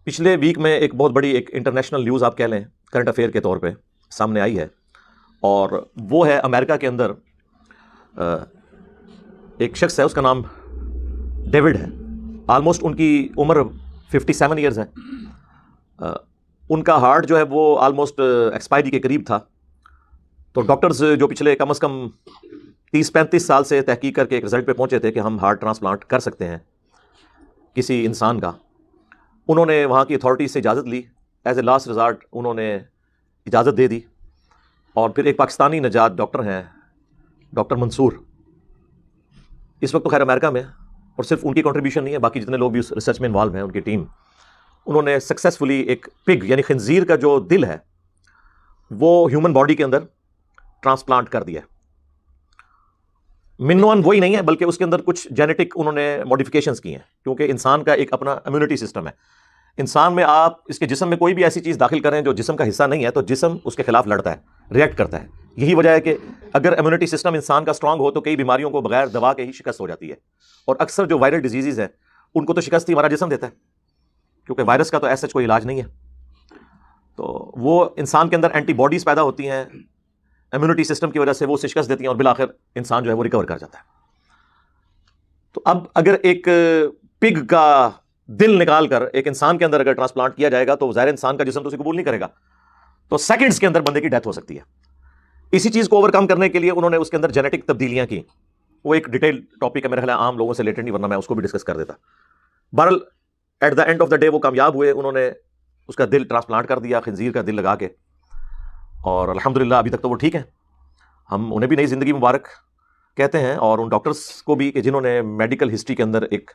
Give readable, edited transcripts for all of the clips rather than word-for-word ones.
پچھلے ویک میں ایک بہت بڑی ایک انٹرنیشنل نیوز آپ کہہ لیں کرنٹ افیئر کے طور پہ سامنے آئی ہے، اور وہ ہے امریکہ کے اندر ایک شخص ہے، اس کا نام ڈیوڈ ہے. آلموسٹ ان کی عمر 57 ایئرز ہے. ان کا ہارٹ جو ہے وہ آلموسٹ ایکسپائری کے قریب تھا. تو ڈاکٹرز جو پچھلے کم از کم 30-35 سال سے تحقیق کر کے ایک رزلٹ پہ پہنچے تھے کہ ہم ہارٹ ٹرانسپلانٹ کر سکتے ہیں کسی انسان کا، انہوں نے وہاں کی اتھارٹی سے اجازت لی. ایز اے لاسٹ ریزارٹ انہوں نے اجازت دے دی. اور پھر ایک پاکستانی نجات ڈاکٹر ہیں ڈاکٹر منصور، اس وقت تو خیر امریکہ میں، اور صرف ان کی کنٹریبیوشن نہیں ہے، باقی جتنے لوگ بھی اس ریسرچ میں انوالو ہیں ان کی ٹیم، انہوں نے سکسیسفلی ایک پگ یعنی خنزیر کا جو دل ہے وہ ہیومن باڈی کے اندر ٹرانسپلانٹ کر دیا ہے. منوان وہی نہیں ہے بلکہ اس کے اندر کچھ جینیٹک انہوں نے ماڈیفیکیشنز کی ہیں، کیونکہ انسان کا ایک اپنا امیونٹی سسٹم ہے. انسان میں آپ اس کے جسم میں کوئی بھی ایسی چیز داخل کریں جو جسم کا حصہ نہیں ہے تو جسم اس کے خلاف لڑتا ہے، ریئیکٹ کرتا ہے. یہی وجہ ہے کہ اگر امیونٹی سسٹم انسان کا اسٹرانگ ہو تو کئی بیماریوں کو بغیر دوا کے ہی شکست ہو جاتی ہے. اور اکثر جو وائرل ڈیزیزز ہیں ان کو تو شکست ہی ہمارا جسم دیتا ہے، کیونکہ وائرس کا تو ایسا کوئی علاج نہیں ہے. تو وہ انسان کے اندر اینٹی باڈیز پیدا ہوتی ہیں امیونٹی سسٹم کی وجہ سے، وہ اسے شکست دیتی ہیں اور بالآخر انسان جو ہے وہ ریکور کر جاتا ہے. تو اب اگر ایک پگ کا دل نکال کر ایک انسان کے اندر اگر ٹرانسپلانٹ کیا جائے گا تو ظاہر انسان کا جسم تو اسے قبول نہیں کرے گا، تو سیکنڈز کے اندر بندے کی ڈیتھ ہو سکتی ہے. اسی چیز کو اوور کم کرنے کے لیے انہوں نے اس کے اندر جینیٹک تبدیلیاں کی. وہ ایک ڈیٹیل ٹاپک ہے، میرے خیال ہے عام لوگوں سے ریلیٹڈ نہیں، ورنہ میں اس کو بھی ڈسکس کر دیتا. بہرحال at the end of the day وہ کامیاب ہوئے، انہوں نے اس کا دل ٹرانسپلانٹ کر دیا، خنزیر کا دل لگا کے، اور الحمدللہ ابھی تک تو وہ ٹھیک ہیں. ہم انہیں بھی نئی زندگی مبارک کہتے ہیں، اور ان ڈاکٹرز کو بھی کہ جنہوں نے میڈیکل ہسٹری کے اندر ایک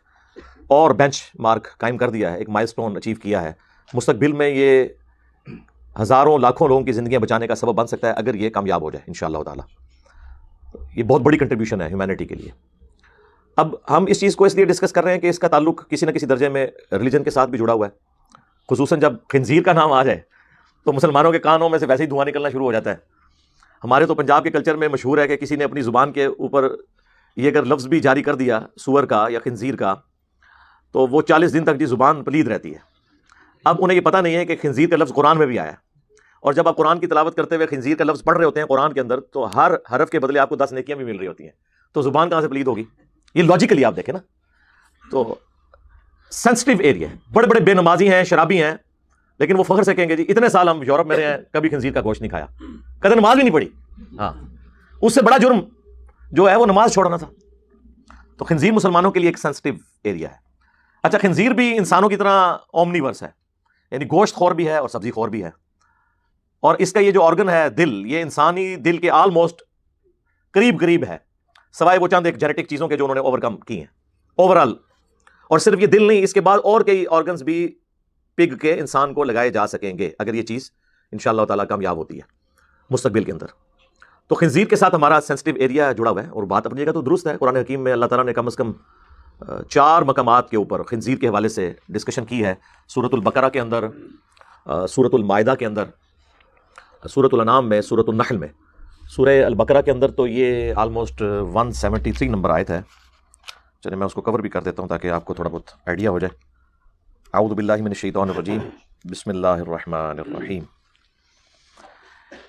اور بینچ مارک قائم کر دیا ہے، ایک مائل سٹون اچیو کیا ہے. مستقبل میں یہ ہزاروں لاکھوں لوگوں کی زندگیاں بچانے کا سبب بن سکتا ہے اگر یہ کامیاب ہو جائے انشاءاللہ تعالی. یہ بہت بڑی کنٹریبیوشن ہے ہیومینٹی کے لیے. اب ہم اس چیز کو اس لیے ڈسکس کر رہے ہیں کہ اس کا تعلق کسی نہ کسی درجے میں ریلیجن کے ساتھ بھی جڑا ہوا ہے. خصوصاً جب خنزیر کا نام آ جائے تو مسلمانوں کے کانوں میں سے ویسے ہی دھواں نکلنا شروع ہو جاتا ہے. ہمارے تو پنجاب کے کلچر میں مشہور ہے کہ کسی نے اپنی زبان کے اوپر یہ اگر لفظ بھی جاری کر دیا سور کا یا خنزیر کا تو وہ 40 دن تک جی زبان پلید رہتی ہے. اب انہیں یہ پتہ نہیں ہے کہ خنزیر کا لفظ قرآن میں بھی آیا ہے، اور جب آپ قرآن کی تلاوت کرتے ہوئے خنزیر کا لفظ پڑھ رہے ہوتے ہیں قرآن کے اندر تو ہر حرف کے بدلے آپ کو 10 نیکیاں بھی مل رہی ہوتی ہیں. تو زبان کہاں سے پلید ہوگی؟ یہ لاجیکلی آپ دیکھیں نا. تو سینسٹیو ایریا ہے، بڑے بڑے بے نمازی ہیں، شرابی ہیں، لیکن وہ فخر سے کہیں گے جی اتنے سال ہم یورپ میں رہے ہیں کبھی خنزیر کا گوشت نہیں کھایا، کبھی نماز بھی نہیں پڑھی. ہاں، اس سے بڑا جرم جو ہے وہ نماز چھوڑنا تھا. تو خنزیر مسلمانوں کے لیے ایک سینسٹیو ایریا ہے. اچھا، خنزیر بھی انسانوں کی طرح اومنیورس ہے، یعنی گوشت خور بھی ہے اور سبزی خور بھی ہے. اور اس کا یہ جو آرگن ہے دل، یہ انسانی دل کے آلموسٹ قریب ہے، سوائے وہ چند ایک جینیٹک چیزوں کے جو انہوں نے اوور کم کی ہیں اوورال. اور صرف یہ دل نہیں، اس کے بعد اور کئی آرگنز بھی پگ کے انسان کو لگائے جا سکیں گے اگر یہ چیز انشاءاللہ تعالیٰ کامیاب ہوتی ہے مستقبل کے اندر. تو خنزیر کے ساتھ ہمارا سینسٹیو ایریا جڑا ہوا ہے. اور بات اپنی جگہ تو درست ہے، قرآن حکیم میں اللہ تعالیٰ نے کم از کم 4 مقامات کے اوپر خنزیر کے حوالے سے ڈسکشن کی ہے. سورۃ البقرہ کے اندر، سورۃ المائدہ کے اندر، سورۃ الانعام میں، سورۃ النحل میں. سورہ البقرہ کے اندر تو یہ آلموسٹ 173 نمبر آیت ہے. چلیں میں اس کو کور بھی کر دیتا ہوں تاکہ آپ کو تھوڑا بہت آئیڈیا ہو جائے. اعوذ باللہ من الشیطان الرجیم، بسم اللہ الرحمن الرحیم.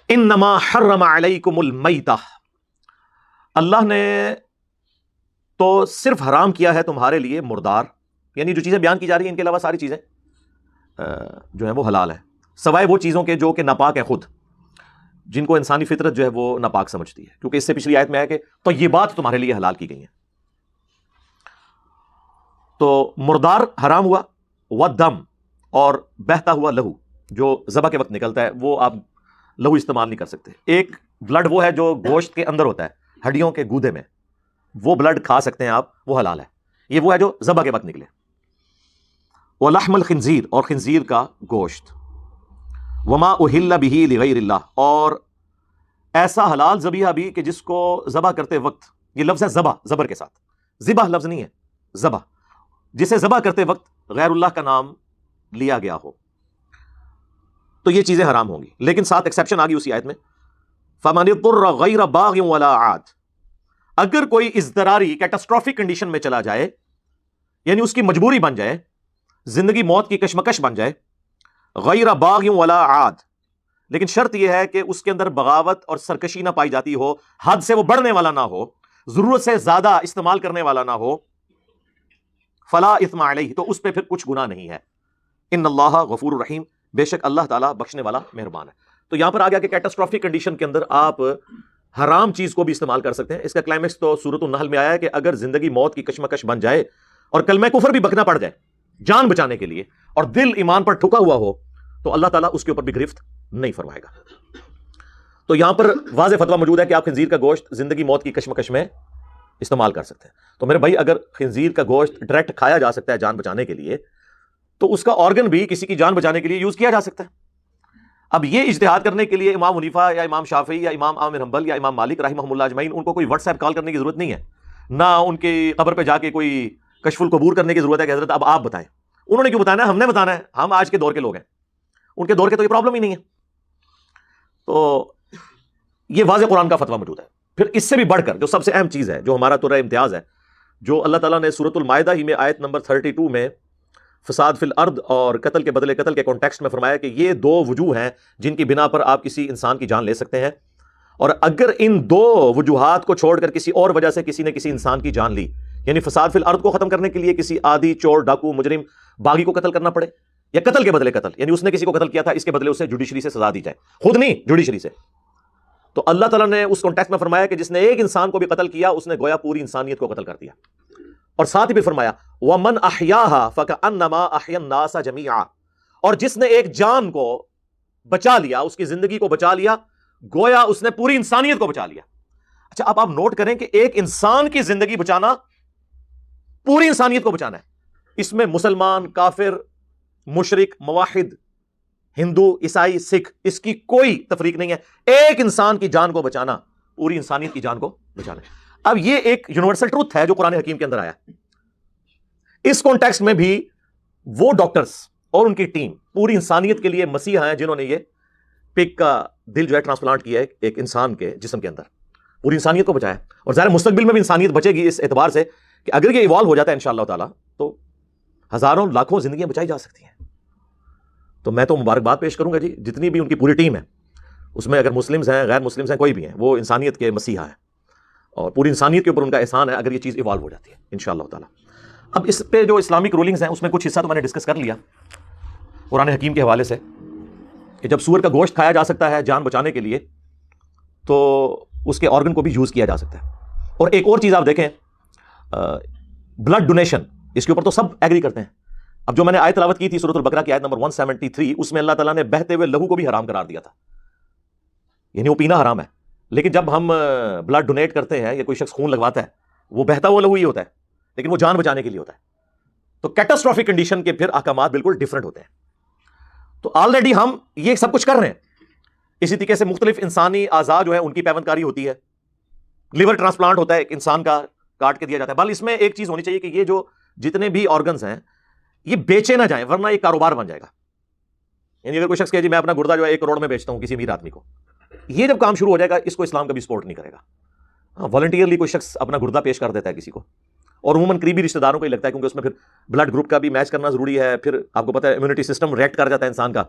انما حرم علیکم المیتہ، اللہ نے تو صرف حرام کیا ہے تمہارے لیے مردار، یعنی جو چیزیں بیان کی جا رہی ہیں ان کے علاوہ ساری چیزیں جو ہیں وہ حلال ہیں، سوائے وہ چیزوں کے جو کہ ناپاک ہیں خود، جن کو انسانی فطرت جو ہے وہ ناپاک سمجھتی ہے. کیونکہ اس سے پچھلی آیت میں ہے کہ تو یہ بات تمہارے لیے حلال کی گئی ہیں. تو مردار حرام ہوا، والدم، اور بہتا ہوا لہو جو ذبح کے وقت نکلتا ہے وہ آپ لہو استعمال نہیں کر سکتے. ایک بلڈ وہ ہے جو گوشت کے اندر ہوتا ہے ہڈیوں کے گودے میں، وہ بلڈ کھا سکتے ہیں آپ، وہ حلال ہے. یہ وہ ہے جو ذبح کے وقت نکلے. ولحم الخنزیر، اور خنزیر کا گوشت. وما اہل بہ لغیر اللہ، اور ایسا حلال ذبیحہ بھی کہ جس کو ذبح کرتے وقت، یہ لفظ ہے ذبح زبر کے ساتھ، ذبح لفظ نہیں ہے، ذبح، جسے ذبح کرتے وقت غیر اللہ کا نام لیا گیا ہو تو یہ چیزیں حرام ہوں گی. لیکن ساتھ ایکسیپشن آ گئی اسی آیت میں، فمن اضطر غیر باغ ولا عاد، اگر کوئی اضطراری کیٹاسٹرافک کنڈیشن میں چلا جائے، یعنی اس کی مجبوری بن جائے زندگی موت کی کشمکش بن جائے، غیر باغ ولا عاد، لیکن شرط یہ ہے کہ اس کے اندر بغاوت اور سرکشی نہ پائی جاتی ہو، حد سے وہ بڑھنے والا نہ ہو، ضرورت سے زیادہ استعمال کرنے والا نہ ہو، فلا اثم علیہ، تو اس پہ پھر کچھ گناہ نہیں ہے، ان اللہ غفور الرحیم، بے شک اللہ تعالیٰ بخشنے والا مہربان ہے۔ تو یہاں پر آ گیا کہ کیٹاسٹرافک کنڈیشن کے اندر آپ حرام چیز کو بھی استعمال کر سکتے ہیں۔ اس کا کلائمیکس تو سورۃ النحل میں آیا ہے کہ اگر زندگی موت کی کشمکش بن جائے اور کلمہ کفر بھی بکنا پڑ جائے جان بچانے کے لیے، اور دل ایمان پر ٹھکا ہوا ہو، تو اللہ تعالیٰ اس کے اوپر بھی گرفت نہیں فرمائے گا۔ تو یہاں پر واضح فتویٰ موجود ہے کہ آپ خنزیر کا گوشت زندگی موت کی کشمکش میں استعمال کر سکتے ہیں۔ تو میرے بھائی، اگر خنزیر کا گوشت ڈائریکٹ کھایا جا سکتا ہے جان بچانے کے لیے، تو اس کا آرگن بھی کسی کی جان بچانے کے لیے یوز کیا جا سکتا ہے۔ اب یہ اجتہاد کرنے کے لیے امام حنیفہ یا امام شافعی یا امام احمد بن حنبل یا امام مالک رحمہ اللہ اجمعین، ان کو کوئی واٹس ایپ کال کرنے کی ضرورت نہیں ہے، نہ ان کی قبر پہ جا کے کوئی کشف القبور کرنے کی ضرورت ہے کہ حضرت اب آپ بتائیں۔ انہوں نے کیوں بتانا ہے؟ ہم نے بتانا ہے، ہم آج کے دور کے لوگ ہیں، ان کے دور کے تو یہ پرابلم ہی نہیں ہے۔ تو یہ واضح قرآن کا فتویٰ موجود ہے۔ پھر اس سے بھی بڑھ کر جو سب سے اہم چیز ہے، جو ہمارا ترہ امتیاز ہے، جو اللہ تعالیٰ نے سورۃ المائدہ ہی میں آیت نمبر 32 میں فساد فی الارض اور قتل کے بدلے قتل کے کانٹیکسٹ میں فرمایا کہ یہ دو وجوہ ہیں جن کی بنا پر آپ کسی انسان کی جان لے سکتے ہیں، اور اگر ان دو وجوہات کو چھوڑ کر کسی اور وجہ سے کسی نے کسی انسان کی جان لی، یعنی فساد فی الارض کو ختم کرنے کے لیے کسی عادی چور ڈاکو مجرم باغی کو قتل کرنا پڑے، یا قتل کے بدلے قتل، یعنی اس نے کسی کو قتل کیا تھا، اس کے بدلے اسے جوڈیشری سے سزا دی جائے، خود نہیں جوڈیشری سے، تو اللہ تعالیٰ نے اس کانٹیکسٹ میں فرمایا کہ جس نے ایک انسان کو بھی قتل کیا، اس نے گویا پوری انسانیت کو قتل کر دیا۔ اور ساتھ ہی بھی فرمایا وَمَنْ أَحْيَاهَا فَكَأَنَّمَا أَحْيَا النَّاسَ جَمِيعًا، اور جس نے ایک جان کو بچا لیا، اس کی زندگی کو بچا لیا، گویا اس نے پوری انسانیت کو بچا لیا۔ اچھا، اب آپ نوٹ کریں کہ ایک انسان کی زندگی بچانا پوری انسانیت کو بچانا ہے۔ اس میں مسلمان، کافر، مشرک، موحد، ہندو، عیسائی، سکھ، اس کی کوئی تفریق نہیں ہے۔ ایک انسان کی جان کو بچانا پوری انسانیت کی جان کو بچانا ہے۔ اب یہ ایک یونیورسل ٹروتھ ہے جو قرآن حکیم کے اندر آیا۔ اس کانٹیکسٹ میں بھی وہ ڈاکٹرز اور ان کی ٹیم پوری انسانیت کے لیے مسیح ہیں جنہوں نے یہ پگ کا دل جو ہے ٹرانسپلانٹ کیا ہے ایک انسان کے جسم کے اندر، پوری انسانیت کو بچایا، اور ظاہر مستقبل میں بھی انسانیت بچے گی اس اعتبار سے کہ اگر یہ ایوالو ہو جاتا ہے انشاءاللہ تعالیٰ تو ہزاروں لاکھوں زندگیاں بچائی جا سکتی ہیں۔ تو میں تو مبارکباد پیش کروں گا جی، جتنی بھی ان کی پوری ٹیم ہے، اس میں اگر مسلمز ہیں، غیر مسلمز ہیں، کوئی بھی ہیں، وہ انسانیت کے مسیحا ہیں، اور پوری انسانیت کے اوپر ان کا احسان ہے اگر یہ چیز ایوالو ہو جاتی ہے انشاءاللہ تعالیٰ۔ اب اس پہ جو اسلامک رولنگز ہیں اس میں کچھ حصہ تو میں نے ڈسکس کر لیا قرآن حکیم کے حوالے سے، کہ جب سور کا گوشت کھایا جا سکتا ہے جان بچانے کے لیے، تو اس کے آرگن کو بھی یوز کیا جا سکتا ہے۔ اور ایک اور چیز آپ دیکھیں، بلڈ ڈونیشن، اس کے اوپر تو سب ایگری کرتے ہیں۔ اب جو میں نے آیت تلاوت کی تھی سورۃ البقرہ کی آیت نمبر 173، اس میں اللہ تعالیٰ نے بہتے ہوئے لہو کو بھی حرام قرار دیا تھا، یعنی وہ پینا حرام ہے۔ لیکن جب ہم بلڈ ڈونیٹ کرتے ہیں یا کوئی شخص خون لگواتا ہے، وہ بہتا ہوا لہو ہی ہوتا ہے، لیکن وہ جان بچانے کے لیے ہوتا ہے۔ تو کیٹاسٹرافک کنڈیشن کے پھر احکامات بالکل ڈیفرنٹ ہوتے ہیں۔ تو آلریڈی ہم یہ سب کچھ کر رہے ہیں۔ اسی طریقے سے مختلف انسانی اعضاء جو ہے ان کی پیوند کاری ہوتی ہے، لیور ٹرانسپلانٹ ہوتا ہے، ایک انسان کا کاٹ کے دیا جاتا ہے۔ بل اس میں ایک چیز ہونی چاہیے کہ یہ جو جتنے بھی آرگنز ہیں یہ بیچے نہ جائیں، ورنہ یہ کاروبار بن جائے گا۔ یعنی اگر کوئی شخص کہے جی میں اپنا گردہ جو ہے 1 کروڑ میں بیچتا ہوں کسی امیر آدمی کو، یہ جب کام شروع ہو جائے گا اس کو اسلام کبھی سپورٹ نہیں کرے گا۔ والنٹیئرلی کوئی شخص اپنا گردہ پیش کر دیتا ہے کسی کو، اور عموماً قریبی رشتہ داروں کو ہی لگتا ہے، کیونکہ اس میں پھر بلڈ گروپ کا بھی میچ کرنا ضروری ہے، پھر آپ کو پتہ ہے امیونٹی سسٹم ریئیکٹ کر جاتا ہے انسان کا،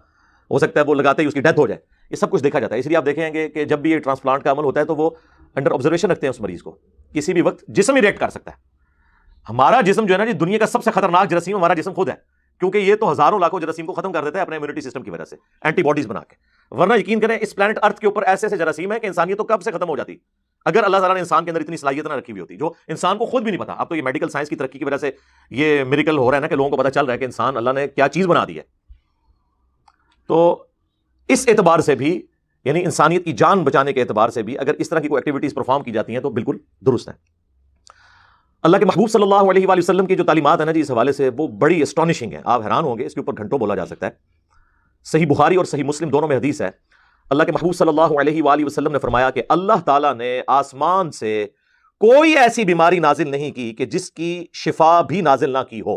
ہو سکتا ہے وہ لگاتے ہی اس کی ڈیتھ ہو جائے، یہ سب کچھ دیکھا جاتا ہے۔ اس لیے آپ دیکھیں گے کہ جب بھی یہ ٹرانسپلانٹ کا عمل ہوتا ہے تو وہ انڈر آبزرویشن رکھتے ہیں اس مریض کو، کسی بھی وقت جسم ہی ریئیکٹ کر سکتا ہے۔ ہمارا جسم جو ہے نا جی، دنیا کا سب سے خطرناک جراثیم ہمارا جسم خود ہے، کیونکہ یہ تو ہزاروں لاکھوں جراثیم کو ختم کر دیتا ہے اپنے امیونٹی سسٹم کی وجہ سے، اینٹی باڈیز بنا کے۔ ورنہ یقین کریں اس پلانٹ ارتھ کے اوپر ایسے ایسے جراثیم ہیں کہ انسانیت تو کب سے ختم ہو جاتی اگر اللہ تعالیٰ نے انسان کے اندر اتنی صلاحیت نہ رکھی ہوئی ہوتی، جو انسان کو خود بھی نہیں پتا۔ اب تو یہ میڈیکل سائنس کی ترقی کی وجہ سے یہ میریکل ہو رہا ہے نا کہ لوگوں کو پتا چل رہا ہے کہ انسان اللہ نے کیا چیز بنا دی ہے۔ تو اس اعتبار سے بھی، یعنی انسانیت کی جان بچانے کے اعتبار سے بھی، اگر اس طرح کی کوئی ایکٹیویٹیز پرفارم کی جاتی ہیں تو بالکل درست ہیں۔ اللہ کے محبوب صلی اللہ علیہ وآلہ وسلم کی جو تعلیمات ہیں نا جی اس حوالے سے، وہ بڑی اسٹانشنگ ہیں، آپ حیران ہوں گے، اس کے اوپر گھنٹوں بولا جا سکتا ہے۔ صحیح بخاری اور صحیح مسلم دونوں میں حدیث ہے، اللہ کے محبوب صلی اللہ علیہ وآلہ وسلم نے فرمایا کہ اللہ تعالیٰ نے آسمان سے کوئی ایسی بیماری نازل نہیں کی کہ جس کی شفا بھی نازل نہ کی ہو،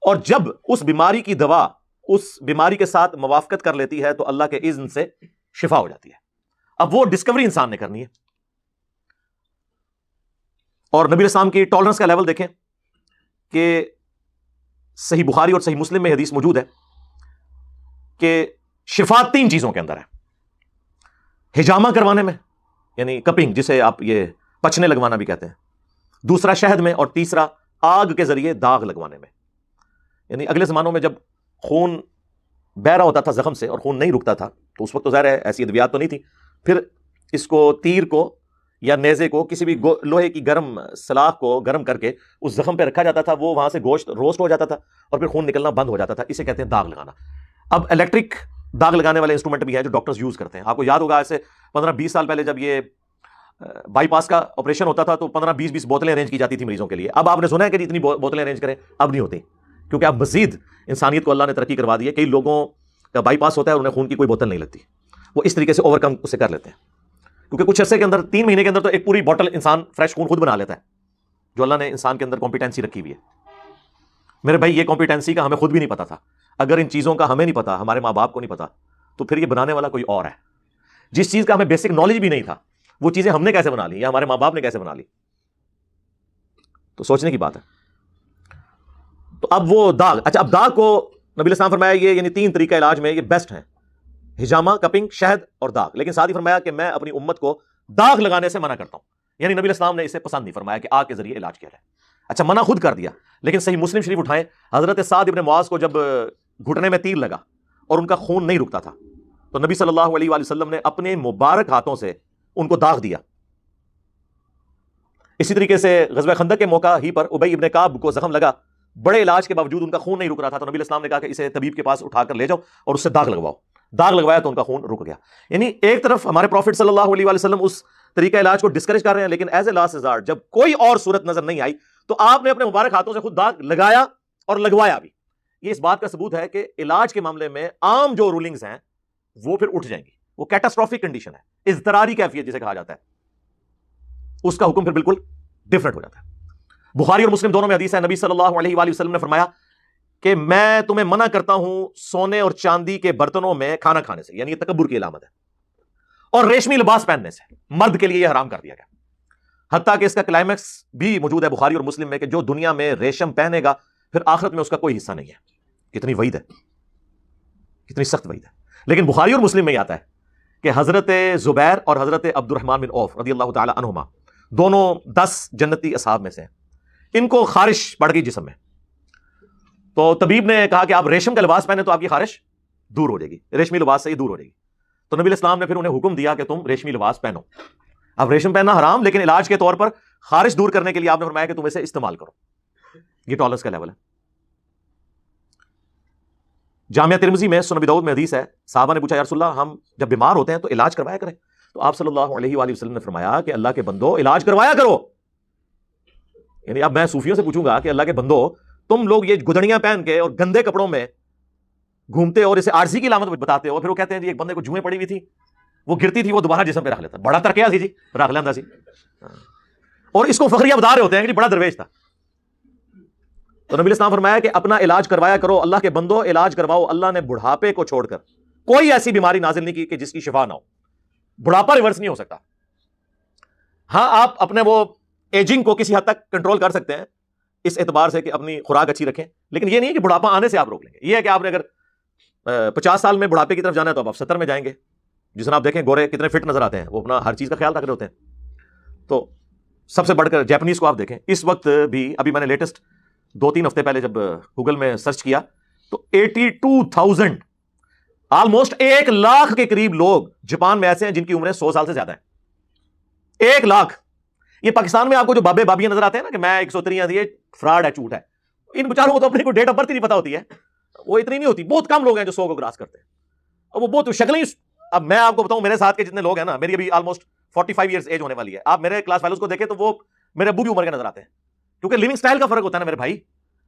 اور جب اس بیماری کی دوا اس بیماری کے ساتھ موافقت کر لیتی ہے تو اللہ کے اذن سے شفا ہو جاتی ہے۔ اب وہ ڈسکوری انسان نے کرنی ہے، اور نبی اسلام کی ٹالرنس کا لیول دیکھیں کہ صحیح بخاری اور صحیح مسلم میں حدیث موجود ہے کہ شفا 3 چیزوں کے اندر ہے: حجامہ کروانے میں یعنی کپنگ جسے آپ یہ پچنے لگوانا بھی کہتے ہیں، دوسرا شہد میں، اور تیسرا آگ کے ذریعے داغ لگوانے میں. یعنی اگلے زمانوں میں جب خون بہ رہا ہوتا تھا زخم سے اور خون نہیں رکتا تھا تو اس وقت تو ظاہر ہے ایسی ادویات تو نہیں تھی، پھر اس کو تیر کو یا نیزے کو کسی بھی لوہے کی گرم سلاخ کو گرم کر کے اس زخم پہ رکھا جاتا تھا، وہ وہاں سے گوشت روسٹ ہو جاتا تھا اور پھر خون نکلنا بند ہو جاتا تھا. اسے کہتے ہیں داغ لگانا. اب الیکٹرک داغ لگانے والے انسٹرومنٹ بھی ہیں جو ڈاکٹرز یوز کرتے ہیں. آپ کو یاد ہوگا ایسے 15-20 سال پہلے جب یہ بائی پاس کا آپریشن ہوتا تھا تو 15-20 بوتلیں ارینج کی جاتی تھی مریضوں کے لیے. اب آپ نے سنا ہے کہ اتنی بوتلیں ارینج کریں؟ اب نہیں ہوتی، کیونکہ اب مزید انسانیت کو اللہ نے ترقی کروا دی ہے. کئی لوگوں کا بائی پاس ہوتا ہے اور انہیں خون کی کوئی بوتل نہیں لگتی، وہ اس طریقے سے اوور کم اسے کر لیتے ہیں، کیونکہ کچھ عرصے کے اندر 3 مہینے کے اندر تو ایک پوری بوتل انسان فریش خون خود بنا لیتا ہے، جو اللہ نے انسان کے اندر کمپیٹنسی رکھی ہوئی ہے. میرے بھائی یہ کمپیٹنسی کا ہمیں خود بھی نہیں پتا تھا. اگر ان چیزوں کا ہمیں نہیں پتا، ہمارے ماں باپ کو نہیں پتا، تو پھر یہ بنانے والا کوئی اور ہے. جس چیز کا ہمیں بیسک نالج بھی نہیں تھا وہ چیزیں ہم نے کیسے بنا لی یا ہمارے ماں باپ نے کیسے بنا لی؟ تو سوچنے کی بات ہے. تو اب وہ داغ، اچھا اب داغ کو نبی علیہ السلام فرمایا یہ یعنی 3 طریقہ علاج میں یہ بیسٹ ہیں: حجامہ، کپنگ، شہد اور داغ. لیکن ساتھ ہی فرمایا کہ میں اپنی امت کو داغ لگانے سے منع کرتا ہوں. یعنی نبی علیہ السلام نے اسے پسند نہیں فرمایا کہ آگ کے ذریعے علاج کیا جائے. اچھا منع خود کر دیا، لیکن صحیح مسلم شریف اٹھائیں، حضرت سعد ابن معاذ کو جب گھٹنے میں تیر لگا اور ان کا خون نہیں رکتا تھا تو نبی صلی اللہ علیہ وآلہ وسلم نے اپنے مبارک ہاتھوں سے ان کو داغ دیا. اسی طریقے سے غزوہ خندق کے موقع ہی پر ابی ابن کعب کو زخم لگا، بڑے علاج کے باوجود ان کا خون نہیں رک رہا تھا تو نبی علیہ السلام نے کہا کہ اسے طبیب کے پاس اٹھا کر لے جاؤ اور اس سے داغ لگواؤ. داغ لگوایا تو ان کا خون رک گیا. یعنی ایک طرف ہمارے پروفٹ صلی اللہ علیہ وآلہ وسلم اس طریقہ علاج کو ڈسکریج کر رہے ہیں، لیکن ایز اے لاسٹ ریزارٹ جب کوئی اور صورت نظر نہیں آئی تو آپ نے اپنے مبارک ہاتھوں سے خود داغ لگایا اور لگوایا بھی. یہ اس بات کا ثبوت ہے کہ علاج کے معاملے میں عام جو رولنگز ہیں وہ پھر اٹھ جائیں گی. وہ کیٹاسٹروفک کنڈیشن ہے، اضطراری کیفیت جسے کہا جاتا ہے، اس کا حکم پھر بالکل ڈفرنٹ ہو جاتا ہے. بخاری اور مسلم دونوں میں حدیث ہے، نبی صلی اللہ علیہ وآلہ وسلم نے فرمایا کہ میں تمہیں منع کرتا ہوں سونے اور چاندی کے برتنوں میں کھانا کھانے سے، یعنی یہ تکبر کی علامت ہے، اور ریشمی لباس پہننے سے. مرد کے لیے یہ حرام کر دیا گیا. حتیٰ کہ اس کا کلائمیکس بھی موجود ہے بخاری اور مسلم میں کہ جو دنیا میں ریشم پہنے گا پھر آخرت میں اس کا کوئی حصہ نہیں ہے. کتنی وعید ہے، کتنی سخت وعید ہے. لیکن بخاری اور مسلم میں یہ آتا ہے کہ حضرت زبیر اور حضرت عبد الرحمن بن عوف رضی اللہ تعالی عنہما دونوں 10 جنتی اصحاب میں سے ہیں. ان کو خارش پڑ گئی جسم میں، تو طبیب نے کہا کہ آپ ریشم کا لباس پہنے تو آپ کی خارش دور ہو جائے گی، ریشمی لباس سے ہی دور ہو جائے گی. تو نبی علیہ السلام نے پھر انہیں حکم دیا کہ تم ریشمی لباس پہنو. اب ریشم پہننا حرام، لیکن علاج کے طور پر خارش دور کرنے کے لیے آپ نے فرمایا کہ تم اسے استعمال کرو. یہ ٹالرنس کا لیول ہے. جامعہ ترمذی میں سنن ابی داؤد میں حدیث ہے، صحابہ نے پوچھا یا رسول اللہ ہم جب بیمار ہوتے ہیں تو علاج کروایا کریں، تو آپ صلی اللہ علیہ وآلہ وسلم نے فرمایا کہ اللہ کے بندو علاج کروایا کرو. یعنی اب میں صوفیوں سے پوچھوں گا کہ اللہ کے بندو تم لوگ یہ گدڑیاں پہن کے اور گندے کپڑوں میں گھومتے اور اسے عارضی کی علامت بتاتے ہو، پھر وہ کہتے ہیں جی ایک بندے کو جوئیں پڑی ہوئی تھی، وہ گرتی تھی وہ دوبارہ جسم پہ رکھ لیتا. بڑا ترکیا سی جی، رکھ لینا سی، اور اس کو فخریہ بتا رہے ہوتے ہیں کہ جی بڑا درویش تھا. تو نبی علیہ السلام فرمایا کہ اپنا علاج کروایا کرو، اللہ کے بندو علاج کرواؤ. اللہ نے بڑھاپے کو چھوڑ کر کوئی ایسی بیماری نازل نہیں کی کہ جس کی شفا نہ ہو. بڑھاپا ریورس نہیں ہو سکتا. ہاں آپ اپنے وہ ایجنگ کو کسی حد تک کنٹرول کر سکتے ہیں اس اعتبار سے کہ اپنی خوراک اچھی رکھیں، لیکن یہ نہیں کہ بڑھاپا آنے سے آپ روک لیں گے. یہ ہے کہ آپ نے اگر 50 سال میں بڑھاپے کی طرف جانا ہے تو آپ 70 میں جائیں گے. جس طرح آپ دیکھیں گورے کتنے فٹ نظر آتے ہیں، وہ اپنا ہر چیز کا خیال رکھ رہے ہوتے ہیں. تو سب سے بڑھ کر جیپنیز کو آپ دیکھیں، اس وقت بھی ابھی میں نے لیٹسٹ 2-3 ہفتے پہلے جب گوگل میں سرچ کیا تو 82,000 آلموسٹ 1 لاکھ کے قریب لوگ جاپان میں ایسے ہیں جن کی عمریں 100 سال سے زیادہ ہیں. 1 لاکھ. یہ پاکستان میں آپ کو جو بابے بابیاں نظر آتے ہیں نا کہ میں 103 دی، فراڈ ہے، جھوٹ ہے. ان بیچاروں کو تو اپنے کو ڈیٹ آف برتھ ہی نہیں پتا ہوتی ہے، وہ اتنی نہیں ہوتی. بہت کم لوگ ہیں جو 100 کو کراس کرتے ہیں، اور وہ بہت شکلیں. اب میں آپ کو بتاؤں میرے ساتھ کے جتنے لوگ ہیں نا، میری ابھی آلموسٹ 45 ایئرز ایج ہونے والی ہے. آپ میرے کلاس فیلوز کو دیکھیں تو وہ میرے ابو کی عمر کے نظر آتے ہیں، کیونکہ لیونگ سٹائل کا فرق ہوتا ہے نا میرے بھائی،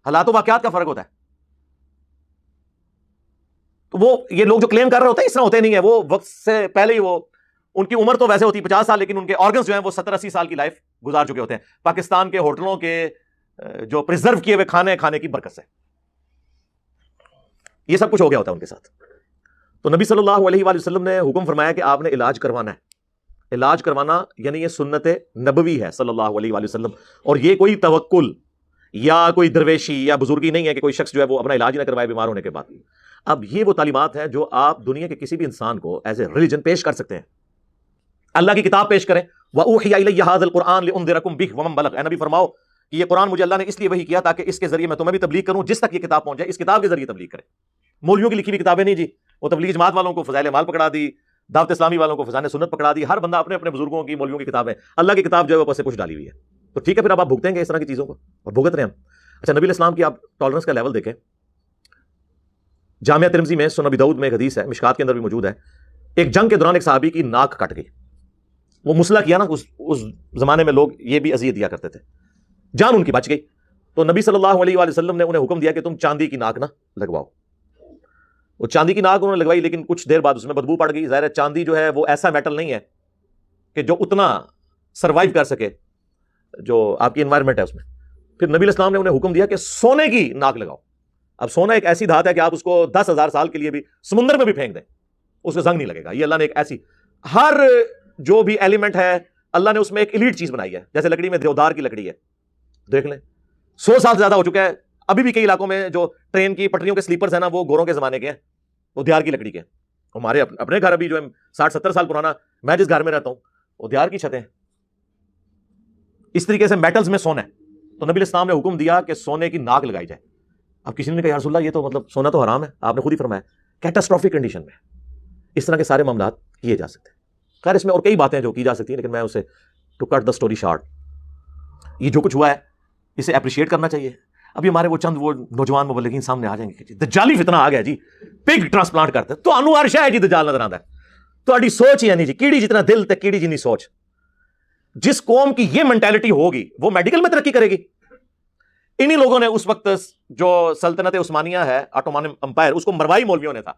حالات و واقعات کا فرق ہوتا ہے. تو وہ یہ لوگ جو کلیم کر رہے ہوتے ہیں اس طرح ہوتے نہیں ہیں. وہ وقت سے پہلے ہی وہ ان کی عمر تو ویسے ہوتی 50 سال، لیکن ان کے آرگنز جو ہیں وہ 70-80 سال کی لائف گزار چکے ہوتے ہیں پاکستان کے ہوٹلوں کے جو پریزرو کیے ہوئے کھانے کی برکت سے. یہ سب کچھ ہو گیا ہوتا ہے ان کے ساتھ. تو نبی صلی اللہ علیہ وآلہ وسلم نے حکم فرمایا کہ آپ نے علاج کروانا ہے. علاج کروانا یعنی یہ سنت نبوی ہے صلی اللہ علیہ وآلہ وسلم. اور یہ کوئی توکل یا کوئی درویشی یا بزرگی نہیں ہے کہ کوئی شخص جو ہے وہ اپنا علاج نہ کروائے بیمار ہونے کے بعد. اب یہ وہ تعلیمات ہیں جو آپ دنیا کے کسی بھی انسان کو ایز اے ریلیجن پیش کر سکتے ہیں. اللہ کی کتاب پیش کریں. وَأُوحِيَ إِلَيَّ هَذَا الْقُرْآنُ لِأُنذِرَكُمْ بِهِ وَمَن بَلَغَ. اے نبی فرماؤ کہ یہ قرآن مجھے اللہ نے اس لیے وحی کیا تاکہ اس کے ذریعے میں تمہیں بھی تبلیغ کروں, جس تک یہ کتاب پہنچ جائے اس کتاب کے ذریعے تبلیغ کریں. مولویوں کی لکھی ہوئی کتابیں نہیں جی, وہ تبلیغ جماعت والوں کو فضائل اعمال پکڑا دی, دعوت اسلامی والوں کو فضائل سنت پکڑا دی. ہر بندہ اپنے اپنے بزرگوں کی مولویوں کی کتابیں, اللہ کی کتاب جو ہے وہ پسے پوچھ ڈالی ہوئی ہے. تو ٹھیک ہے, پھر اب آپ بھگتیں گے اس طرح کی چیزوں کو, اور بھگت رہے ہم. اچھا, نبی الاسلام کی آپ ٹالرنس کا لیول دیکھیں. جامعہ ترمذی میں سنن ابی داؤد میں ایک حدیث ہے, مشکات کے اندر بھی موجود ہے. ایک جنگ کے دوران ایک صحابی کی ناک کٹ گئی. وہ مسئلہ کیا نا, اس زمانے میں لوگ یہ بھی اذیت دیا کرتے تھے, جان ان کی بچ گئی. تو نبی صلی اللہ علیہ وآلہ وسلم نے انہیں حکم دیا کہ تم چاندی کی ناک نہ لگواؤ. وہ چاندی کی ناک انہوں نے لگوائی, لیکن کچھ دیر بعد اس میں بدبو پڑ گئی. ظاہر ہے چاندی جو ہے وہ ایسا میٹل نہیں ہے کہ جو اتنا سروائیو کر سکے جو آپ کی انوائرمنٹ ہے اس میں. پھر نبی الاسلام نے انہیں حکم دیا کہ سونے کی ناک لگاؤ. اب سونا ایک ایسی دھات ہے کہ آپ اس کو 10,000 سال کے لیے بھی سمندر میں بھی پھینک دیں, اس میں زنگ نہیں لگے گا. یہ اللہ نے ایک ایسی, ہر جو بھی ایلیمنٹ ہے اللہ نے اس میں ایک ایلیٹ چیز بنائی ہے. جیسے لکڑی میں دیودار کی لکڑی ہے, دیکھ لیں 100 سال سے زیادہ ہو چکا ہے. ابھی بھی کئی علاقوں میں جو ٹرین کی پٹریوں کے سلیپرز ہیں نا, وہ گوروں کے زمانے کے ہیں, وہ دیار کی لکڑی کے ہیں. ہمارے اپنے گھر ابھی جو ہے 60-70 سال پرانا, میں جس گھر میں رہتا ہوں وہ دیار کی چھتیں. اس طریقے سے میٹلز میں سونا ہے. تو نبی الاسلام نے حکم دیا کہ سونے کی ناک لگائی جائے. اب کسی نے کہا یا رسول اللہ یہ تو مطلب سونا تو حرام ہے, آپ نے خود ہی فرمایا کیٹاسٹروفک کنڈیشن میں اس طرح کے سارے معاملات کیے جا سکتے ہیں. خیر اس میں اور کئی باتیں جو کی جا سکتی ہیں, لیکن میں اسے to cut the story short, یہ جو کچھ ہوا ہے اسے اپریشیٹ کرنا چاہیے. ابھی ہمارے وہ چند وہ نوجوان مبلغین سامنے آ جائیں گے کہ دجالی فتنہ آ گیا جی, پگ ٹرانسپلانٹ کرتے تو انو عرشہ ہے جی دجال نظر آتا ہے. تو سوچ ہی نہیں جی, کیڑی جتنا دل تے کیڑی جتنی سوچ. جس قوم کی یہ مینٹالٹی ہوگی وہ میڈیکل میں ترقی کرے گی. انہی لوگوں نے اس وقت جو سلطنت عثمانیہ ہے, آٹومان امپائر, اس کو مروائی مولویوں نے تھا.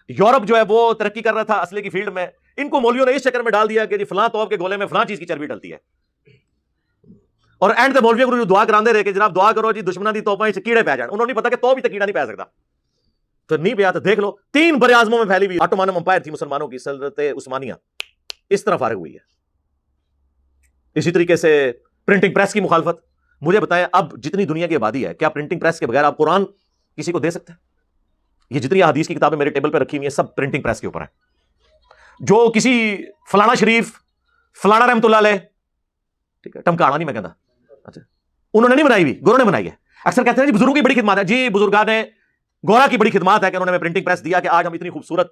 یورپ جو ہے وہ ترقی کر رہا تھا اسلحے کی فیلڈ میں, ان کو مولویوں نے اس چکر میں ڈال دیا کہ جی فلاں توپ کے گولے میں فلاں چیز کی چربی ڈلتی ہے. اور اینڈ تے مولویوں کو جو دعا کراندے رہے کہ جناب دعا کرو جی دشمنوں دی توپاں وچ کیڑے پی جان. انہوں نے پتا کہ توپ بھی تے کیڑا نہیں پی سکتا, تو نہیں پیا تو دیکھ لو 3 بر اعظموں میں پھیلی ہوئی آٹومان امپائر تھی مسلمانوں کی, سلطنت عثمانیہ اس طرح فارغ ہوئی ہے. اسی طریقے سے پرنٹنگ پریس کی مخالفت. مجھے بتائیں اب جتنی دنیا کی آبادی ہے, کیا پرنٹنگ پریس کے بغیر آپ قرآن کسی کو دے سکتے ہیں؟ یہ جتنی حدیث کی کتابیں میرے ٹیبل پہ رکھی ہوئی ہیں سب پرنٹنگ پریس کے اوپر ہیں. جو کسی فلانا شریف فلانا رحمۃ اللہ علیہ, ٹھیک ہے, ٹمکانا نہیں میں کہتا, اچھا انہوں نے نہیں بنائی ہوئی, گوروں نے بنائی ہے. اکثر کہتے ہیں جی بزرگوں کی بڑی خدمات ہے. جی بزرگان نے گورا کی بڑی خدمات ہے کہ انہوں نے پرنٹنگ پریس دیا کہ آج ہم اتنی خوبصورت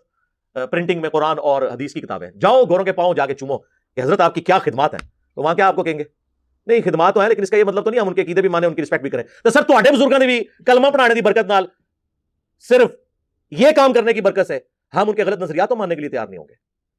پرنٹنگ میں قرآن اور حدیث کی کتابیں. جاؤ گوروں کے پاؤں جا کے چومو کہ حضرت آپ کی کیا خدمات ہیں, تو وہاں کیا آپ کو کہیں گے نہیں خدمات تو ہیں, لیکن اس کا یہ مطلب تو نہیں ہم ان کے عقیدے بھی مانیں, ان کی رسپیکٹ بھی کریں. تو سر تواڈے بزرگاں نے بھی کلمہ پڑھانے کی برکت نال صرف یہ کام کرنے کی برکت سے ہم ان کے غلط نظریات کو ماننے کے لیے تیار نہیں ہوں گے,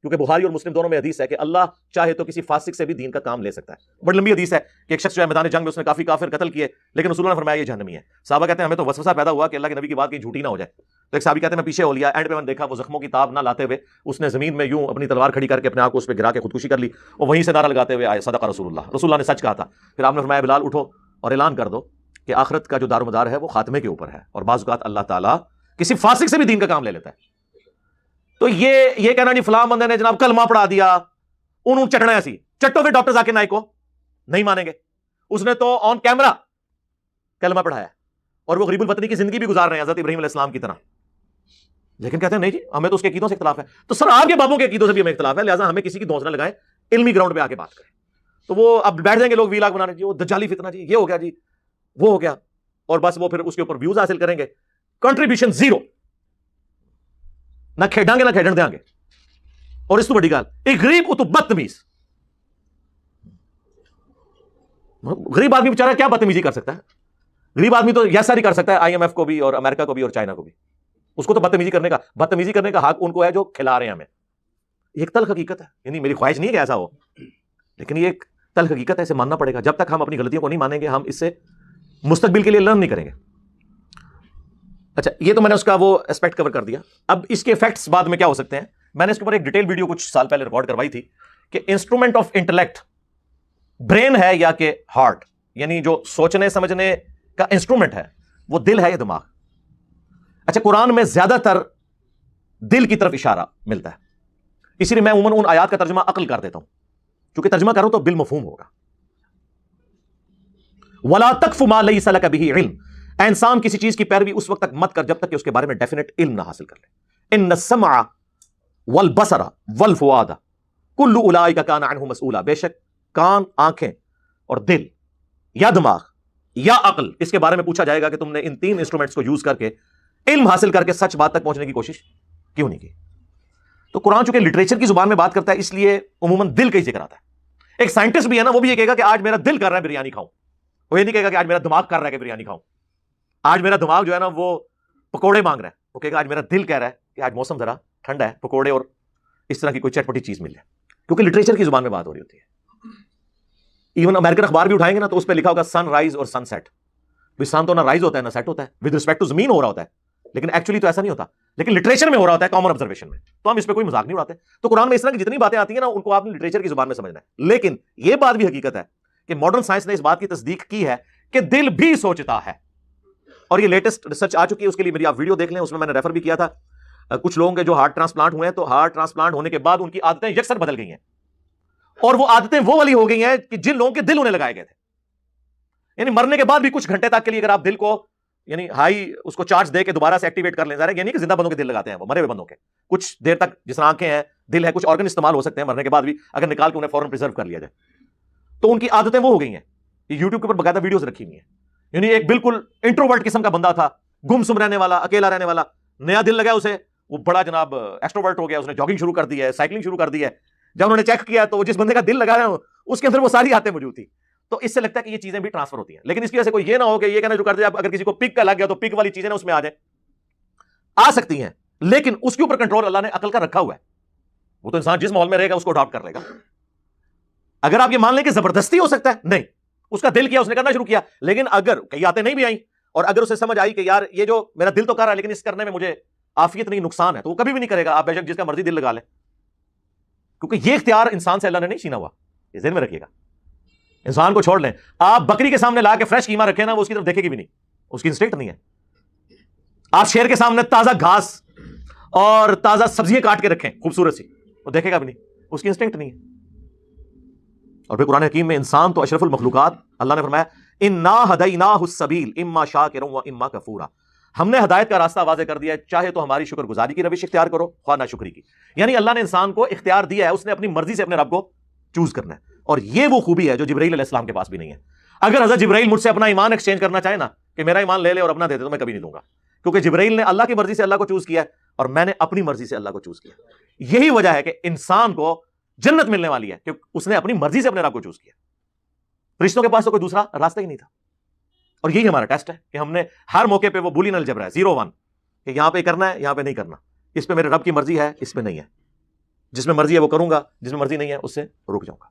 کیونکہ بخاری اور مسلم دونوں میں حدیث ہے کہ اللہ چاہے تو کسی فاسق سے بھی دین کا کام لے سکتا ہے. بڑی لمبی حدیث ہے کہ ایک شخص جو ہے میدان جنگ میں اس نے کافی کافر قتل کیے, لیکن رسول اللہ نے فرمایا یہ جہنمی ہے. صحابہ کہتے ہیں ہمیں تو وسوسہ پیدا ہوا کہ اللہ کے نبی کی بات کہیں جھوٹی نہ ہو جائے. تو ایک صحابی کہتے ہیں میں پیچھے ہو لیا, اینڈ پہ میں نے دیکھا وہ زخموں کی تاب نہ لاتے ہوئے اس نے زمین میں یوں اپنی تلوار کھڑی کر کے اپنے آپ کو اس پہ گرا کے خودکشی کر لی, اور وہیں سے نعرہ لگاتے ہوئے آئے صدق رسول اللہ, رسول اللہ نے سچ کہا تھا. پھر آپ نے فرمایا بلال اٹھو اور اعلان کر دو کہ آخرت کا جو دار و مدار ہے وہ خاتمے کے اوپر ہے, اور بعض اوقات اللہ تعالیٰ کسی فاسق سے بھی دین کا کام لے لیتا ہے. تو یہ کہنا نہیں فلاں بندے نے جناب کلمہ پڑھا دیا انہوں چٹنا سی, چٹو پھر ڈاکٹر ذاکر نائک کو نہیں مانیں گے. اس نے تو آن کیمرہ کلمہ پڑھایا اور وہ غریب الوطنی کی زندگی بھی گزار رہے ہیں حضرت ابراہیم علیہ السلام کی طرح, لیکن کہتے ہیں نہیں جی ہمیں تو اس کے عقیدوں سے اختلاف ہے. تو سر آپ کے بابوں کے عقیدوں سے بھی ہمیں اختلاف ہے, لہٰذا ہمیں کسی کی دوست نہ لگائیں, علمی گراؤنڈ پہ آ کے بات کریں. تو وہ اب بیٹھ جائیں گے لوگ ویلاگ بنانے, جی وہ دجالی فتنہ جی یہ ہو گیا جی وہ ہو گیا, اور بس وہ پھر اس کے اوپر ویوز حاصل کریں گے. کنٹریبیوشن زیرو, نہ کھیڈاں گے نہ کھیڈن دیں گے. اور اس تو بڑی گال ایک غریب وہ تو بدتمیز, غریب آدمی بیچارہ کیا بدتمیزی کر سکتا ہے؟ غریب آدمی تو یس سر کر سکتا ہے آئی ایم ایف کو بھی اور امریکہ کو بھی اور چائنا کو بھی. اس کو تو بدتمیزی کرنے کا حق ان کو ہے جو کھلا رہے ہیں ہمیں. یہ ایک تلخ حقیقت ہے, یعنی میری خواہش نہیں ہے کہ ایسا ہو, لیکن یہ ایک تلخ حقیقت ہے, اسے ماننا پڑے گا. جب تک ہم اپنی غلطیوں کو نہیں مانیں گے ہم اس سے مستقبل کے لیے لرن نہیں کریں گے. اچھا یہ تو میں نے اس کا وہ اسپیکٹ کور کر دیا. اب اس کے ایفیکٹس بعد میں کیا ہو سکتے ہیں, میں نے اس کے اوپر ایک ڈیٹیل ویڈیو کچھ سال پہلے ریکارڈ کروائی تھی کہ انسٹرومنٹ آف انٹلیکٹ برین ہے یا کہ ہارٹ, یعنی جو سوچنے سمجھنے کا انسٹرومنٹ ہے وہ دل ہے یا دماغ. اچھا قرآن میں زیادہ تر دل کی طرف اشارہ ملتا ہے, اسی لیے میں عموماً ان آیات کا ترجمہ عقل کر دیتا ہوں, کیونکہ ترجمہ کروں تو بالمفہوم ہوگا. ولا تقف ما لیس لک بہ علم، اے انسان کسی چیز کی پیروی اس وقت تک مت کر جب تک کہ اس کے بارے میں ڈیفینیٹ علم نہ حاصل کر لے. ان السمع والبصر والفؤاد کل اولئک کان عنہ مسئولا، بے شک کان، آنکھیں اور دل یا دماغ یا عقل، اس کے بارے میں پوچھا جائے گا کہ تم نے ان تین انسٹرومنٹس کو یوز کر کے علم حاصل کر کے سچ بات تک پہنچنے کی کوشش کیوں نہیں کی. تو قرآن چونکہ لٹریچر کی زبان میں بات کرتا ہے اس لیے عموماً دل کا ہی ذکر آتا ہے. ایک سائنٹسٹ بھی ہے نا، وہ بھی یہ کہے گا کہ آج میرا دل کر رہا ہے بریانی کھاؤں، وہ یہ نہیں کہے گا کہ آج میرا دماغ کر رہا ہے کہ بریانی کھاؤں. آج میرا دماغ جو ہے نا وہ پکوڑے مانگ رہا ہے، وہ کہے گا آج میرا دل کہہ رہا ہے کہ آج موسم ذرا ٹھنڈا ہے، پکوڑے اور اس طرح کی کوئی چٹپٹی چیز مل جائے، کیونکہ لٹریچر کی زبان میں بات ہو رہی ہوتی ہے. ایون امریکن اخبار بھی اٹھائیں گے نا تو اس پہ لکھا ہوگا سن رائز اور سن سیٹ. سن تو نہ رائز ہوتا ہے نہ سیٹ ہوتا ہے، ود رسپیکٹ ٹو زمین ہو رہا ہوتا ہے، لیکن ایکچولی تو ایسا نہیں ہوتا، لیکن لٹریچر میں ہو رہا ہوتا ہے، کامن آبزرویشن میں. تو ہم اس پہ کوئی مذاق نہیں اڑاتے. تو قرآن میں اس طرح کی جتنی باتیں آتی ہیں نا ان کو آپ نے لٹریچر کی زبان میں سمجھنا ہے. لیکن یہ بات بھی حقیقت ہے کہ ماڈرن سائنس نے اس بات کی تصدیق کی ہے کہ دل بھی سوچتا ہے، اور یہ لیٹسٹ ریسرچ آ چکی ہے. اس کے لیے میری آپ ویڈیو دیکھ لیں، اس میں نے ریفر بھی کیا تھا. کچھ لوگوں کے جو ہارٹ ٹرانسپلانٹ ہوئے ہیں تو ہارٹ ٹرانسپلانٹ ہونے کے بعد ان کی عادتیں یکسر بدل گئی ہیں، اور وہ عادتیں وہ والی ہو گئی ہیں کہ جن لوگوں کے دل انہیں لگائے گئے تھے. یعنی مرنے کے بعد بھی کچھ گھنٹے تک کے لیے اگر آپ دل کو یعنی ہائی اس کو چارج دے کے دوبارہ سے ایکٹیویٹ کر لیں، ظاہر ہے یعنی کہ زندہ بندوں کے دل لگاتے ہیں، وہ مرے ہوئے بندوں کے کچھ دیر تک، جس طرح آنکھیں ہیں، دل ہے، کچھ آرگن استعمال ہو سکتے ہیں مرنے کے بعد بھی اگر نکال کے انہیں فوراً پریزرو کر لیا جائے. تو ان کی عادتیں وہ ہو گئی ہیں. یہ یوٹیوب کے اوپر باقاعدہ ویڈیوز رکھی ہوئی ہیں. یعنی ایک بالکل انٹروورٹ قسم کا بندہ تھا، گم سم رہنے والا، اکیلا رہنے والا، نیا دل لگا اسے، وہ بڑا جناب ایکسٹروورٹ ہو گیا، اس نے جاگنگ شروع کر دی ہے، سائیکلنگ شروع کر دی ہے. جب انہوں نے چیک کیا تو جس بندے کا دل لگا ہے اس کے اندر وہ ساری عادتیں موجود تھی. تو اس سے لگتا ہے کہ یہ چیزیں بھی ٹرانسفر ہوتی ہیں. لیکن اس کی وجہ سے کوئی یہ نہ ہو کہ یہ کہنا جو کر دے اگر کسی کو پک کا لگ گیا تو پک والی چیزیں نا اس میں آ جائیں، آ سکتی ہیں، لیکن اس کے اوپر کنٹرول اللہ نے عقل کا رکھا ہوا ہے. وہ تو انسان جس ماحول میں رہے گا اس کو اڈاپٹ کر لے گا. اگر آپ یہ مان لیں کہ زبردستی ہو سکتا ہے، نہیں، اس کا دل کیا، اس نے کرنا شروع کیا. لیکن اگر کئی آتے نہیں بھی آئیں اور اگر اسے سمجھ آئی کہ یار یہ جو میرا دل تو کر رہا ہے لیکن اس کرنے میں مجھے عافیت نہیں، نقصان ہے، تو وہ کبھی بھی نہیں کرے گا. آپ بے شک جس کا مرضی دل لگا لیں، کیونکہ یہ اختیار انسان سے اللہ نے نہیں چھینا ہوا. یہ ذہن میں رکھیے گا. انسان کو چھوڑ لیں، آپ بکری کے سامنے لا کے فریش قیمہ رکھیں نا، وہ اس کی طرف دیکھے گی بھی نہیں، اس کی انسٹنکٹ نہیں ہے. آپ شیر کے سامنے تازہ گھاس اور تازہ سبزیاں کاٹ کے رکھیں خوبصورت سی، وہ دیکھے گا بھی نہیں، اس کی انسٹنکٹ نہیں ہے. اور پھر قرآن حکیم میں انسان تو اشرف المخلوقات، اللہ نے فرمایا انا ہدیناہ السبیل اما شاکرا و اما کفورا، ہم نے ہدایت کا راستہ واضح کر دیا ہے، چاہے تو ہماری شکر گزاری کی روش اختیار کرو، خواہ ناشکری کی. یعنی اللہ نے انسان کو اختیار دیا ہے، اس نے اپنی مرضی سے اپنے رب کو چوز کرنا ہے. اور یہ وہ خوبی ہے جو جبرائیل علیہ السلام کے پاس بھی نہیں ہے. اگر حضرت جبرائیل مجھ سے اپنا ایمان ایکسچینج کرنا چاہے نا کہ میرا ایمان لے لے اور اپنا دے دے، تو میں کبھی نہیں دوں گا، کیونکہ جبرائیل نے اللہ کی مرضی سے اللہ کو چوز کیا ہے اور میں نے اپنی مرضی سے اللہ کو چوز کیا. یہی وجہ ہے کہ انسان کو جنت ملنے والی ہے کہ اس نے اپنی مرضی سے اپنے رب کو چوز کیا. فرشتوں کے پاس تو کوئی دوسرا راستہ ہی نہیں تھا. اور یہی ہمارا ٹیسٹ ہے کہ ہم نے ہر موقع پہ وہ بولین الجبر ہے 0-1 کہ یہاں پہ کرنا ہے، یہاں پہ نہیں کرنا، اس پہ میرے رب کی مرضی ہے، اس پہ نہیں ہے. جس میں مرضی ہے وہ کروں گا، جس میں مرضی نہیں ہے اس سے رک جاؤں گا.